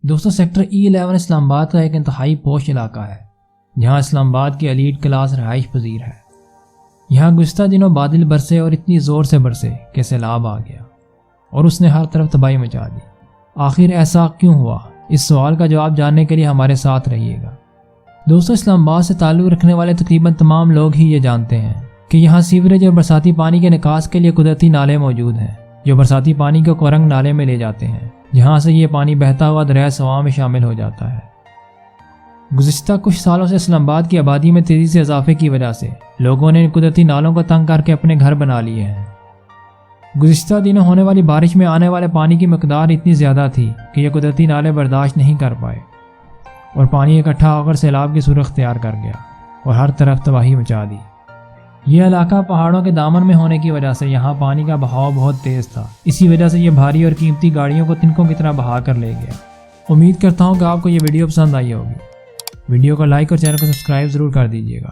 دوستوں sector E-11 اسلام آباد کا ایک انتہائی پوش علاقہ ہے جہاں اسلام آباد کی ایلیٹ کلاس رہائش پذیر ہے۔ یہاں گزشتہ دنوں بادل برسے اور اتنی زور سے برسے کہ سیلاب آ گیا اور اس نے ہر طرف تباہی مچا دی۔ آخر ایسا کیوں ہوا؟ اس سوال کا جواب جاننے کے لیے ہمارے ساتھ رہیے گا۔ دوستوں اسلام آباد سے تعلق رکھنے والے تقریباً تمام لوگ ہی یہ جانتے ہیں کہ یہاں سیوریج اور برساتی پانی کے نکاس کے لیے قدرتی نالے موجود ہیں جو برساتی پانی کو کورنگ نالے میں لے جاتے ہیں، جہاں سے یہ پانی بہتا ہوا دریائے سواں میں شامل ہو جاتا ہے۔ گزشتہ کچھ سالوں سے اسلام آباد کی آبادی میں تیزی سے اضافے کی وجہ سے لوگوں نے ان قدرتی نالوں کو تنگ کر کے اپنے گھر بنا لیے ہیں۔ گزشتہ دنوں ہونے والی بارش میں آنے والے پانی کی مقدار اتنی زیادہ تھی کہ یہ قدرتی نالے برداشت نہیں کر پائے اور پانی اکٹھا ہو کر سیلاب کی صورت اختیار کر گیا اور ہر طرف تباہی مچا دی۔ یہ علاقہ پہاڑوں کے دامن میں ہونے کی وجہ سے یہاں پانی کا بہاؤ بہت تیز تھا، اسی وجہ سے یہ بھاری اور قیمتی گاڑیوں کو تنکوں کی طرح بہا کر لے گیا۔ امید کرتا ہوں کہ آپ کو یہ ویڈیو پسند آئی ہوگی۔ ویڈیو کو لائک اور چینل کو سبسکرائب ضرور کر دیجیے گا۔